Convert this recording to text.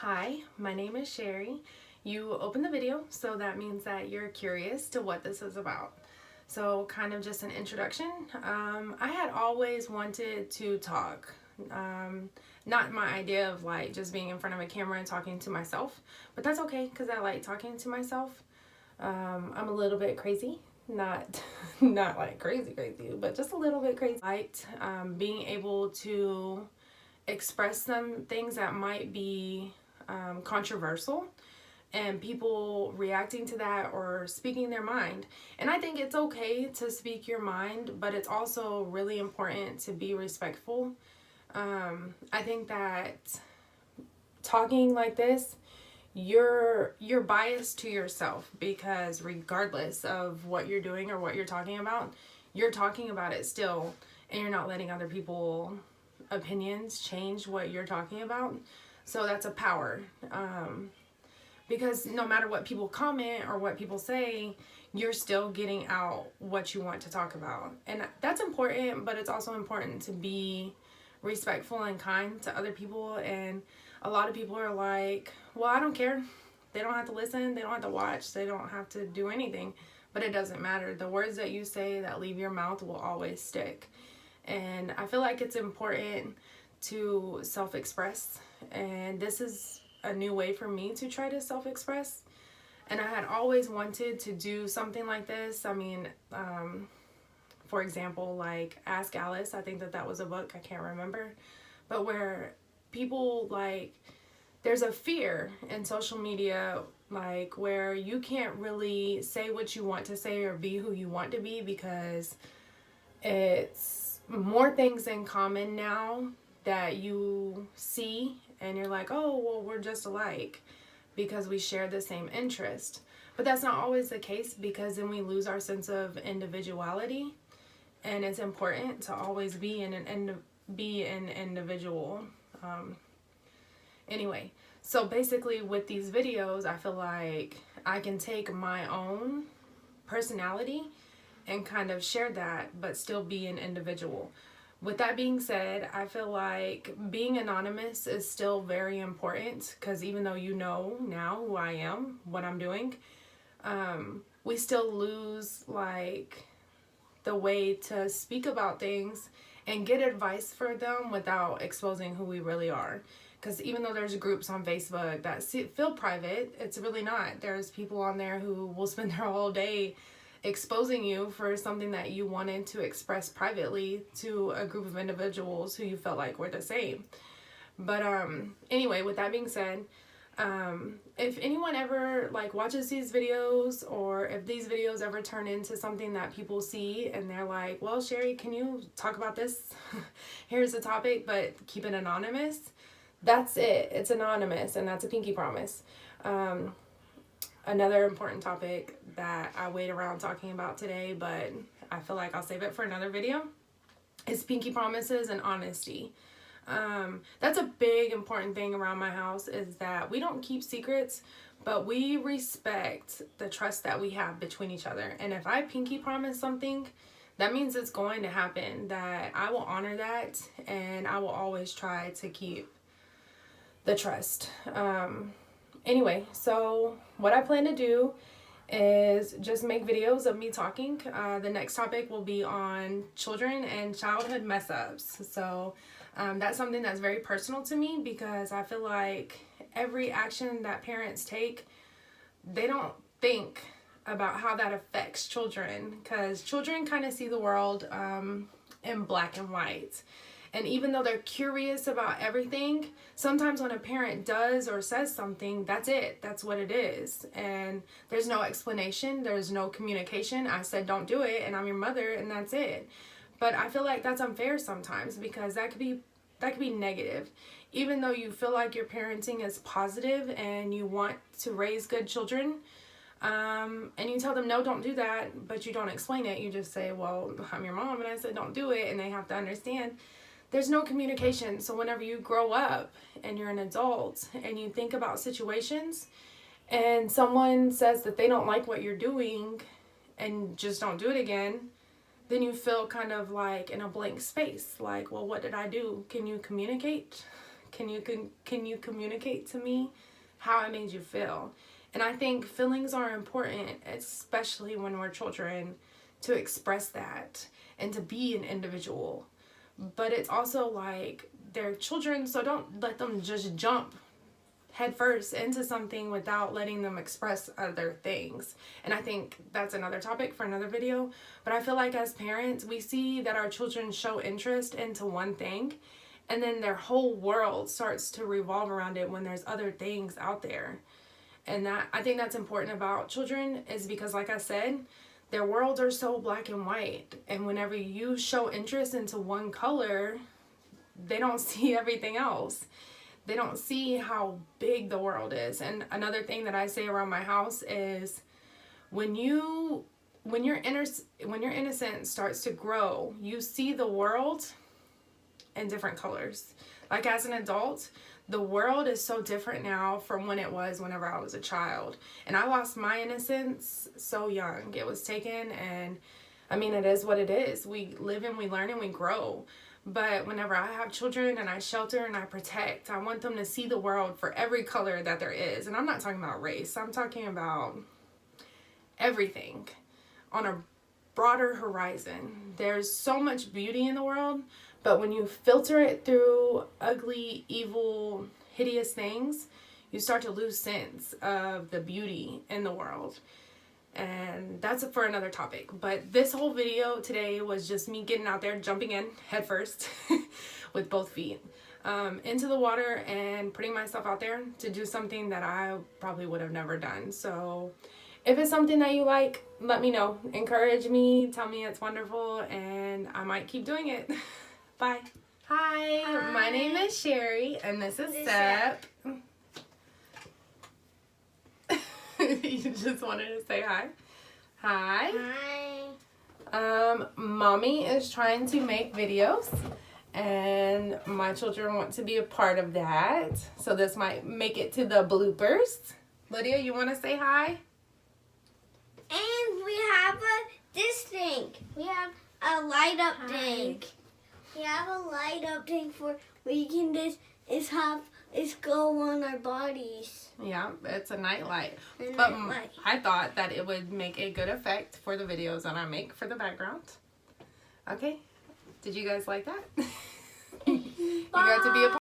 Hi, my name is Sheri. You opened the video, so that means that you're curious to what this is about. So kind of just an introduction. I had always wanted to talk. Not my idea of like just being in front of a camera and talking to myself, but that's okay because I like talking to myself. I'm a little bit crazy, not not like crazy, but just a little bit crazy. I liked being able to express some things that might be controversial and people reacting to that or speaking their mind. And I think it's okay to speak your mind, but it's also really important to be respectful. I think that talking like this, you're biased to yourself because regardless of what you're doing or what you're talking about it still, and you're not letting other people opinions change what you're talking about. So that's a power, because no matter what people comment or what people say, you're still getting out what you want to talk about, and that's important. But it's also important to be respectful and kind to other people. And a lot of people are like, well, I don't care, they don't have to listen, they don't have to watch, they don't have to do anything. But it doesn't matter. The words that you say that leave your mouth will always stick. And I feel like it's important to self-express, and this is a new way for me to try to self-express. And I had always wanted to do something like this. I mean, for example, like Ask Alice, I think that was a book, I can't remember, but where people like, there's a fear in social media, like where you can't really say what you want to say or be who you want to be because it's more things in common now that you see and you're like, oh, well, we're just alike because we share the same interest. But that's not always the case, because then we lose our sense of individuality, and it's important to always be an individual. Anyway, so basically with these videos, I feel like I can take my own personality and kind of share that, but still be an individual. With that being said, I feel like being anonymous is still very important, because even though you know now who I am, what I'm doing, we still lose like the way to speak about things and get advice for them without exposing who we really are. Because even though there's groups on Facebook that feel private, it's really not. There's people on there who will spend their whole day exposing you for something that you wanted to express privately to a group of individuals who you felt like were the same. But anyway, with that being said, if anyone ever like watches these videos, or if these videos ever turn into something that people see and they're like, well, Sheri, can you talk about this? Here's the topic, but keep it anonymous. That's it. It's anonymous, and that's a pinky promise. Another important topic that I wait around talking about today, but I feel like I'll save it for another video, is pinky promises and honesty. That's a big important thing around my house, is that we don't keep secrets, but we respect the trust that we have between each other. And if I pinky promise something, that means it's going to happen, that I will honor that, and I will always try to keep the trust. Anyway, so what I plan to do is just make videos of me talking. The next topic will be on children and childhood mess ups. So that's something that's very personal to me, because I feel like every action that parents take, they don't think about how that affects children, because children kind of see the world in black and white. And even though they're curious about everything, sometimes when a parent does or says something, that's it. That's what it is. And there's no explanation. There's no communication. I said, don't do it, and I'm your mother, and that's it. But I feel like that's unfair sometimes, because that could be negative. Even though you feel like your parenting is positive and you want to raise good children, and you tell them, no, don't do that, but you don't explain it. You just say, well, I'm your mom, and I said, don't do it, and they have to understand. There's no communication. So whenever you grow up and you're an adult and you think about situations and someone says that they don't like what you're doing and just don't do it again, then you feel kind of like in a blank space. Like, well, what did I do? Can you communicate? Can you communicate to me how it made you feel? And I think feelings are important, especially when we're children, to express that and to be an individual. But it's also like they're children, so don't let them just jump headfirst into something without letting them express other things. And I think that's another topic for another video. But I feel like as parents, we see that our children show interest into one thing, and then their whole world starts to revolve around it when there's other things out there. And that, I think that's important about children, is because, like I said, their worlds are so black and white. And whenever you show interest into one color, they don't see everything else. They don't see how big the world is. And another thing that I say around my house is when your innocence starts to grow, you see the world in different colors. Like as an adult, the world is so different now from when it was whenever I was a child. And I lost my innocence so young. It was taken, and I mean, it is what it is. We live and we learn and we grow. But whenever I have children and I shelter and I protect, I want them to see the world for every color that there is. And I'm not talking about race. I'm talking about everything on a broader horizon. There's so much beauty in the world, but when you filter it through ugly, evil, hideous things, you start to lose sense of the beauty in the world. And that's for another topic. But this whole video today was just me getting out there, jumping in head first with both feet into the water and putting myself out there to do something that I probably would have never done. So if it's something that you like, let me know. Encourage me. Tell me it's wonderful, and I might keep doing it. Bye. Hi, my name is Sheri, and this is Sep. You just wanted to say hi. Hi. Hi. Mommy is trying to make videos, and my children want to be a part of that. So this might make it to the bloopers. Lydia, you want to say hi? And we have this thing. We have a light up thing. We have a light up thing for we can just have go on our bodies. Yeah, it's a night light. A But night light. I thought that it would make a good effect for the videos that I make for the background. Okay, did you guys like that? You got to be a part.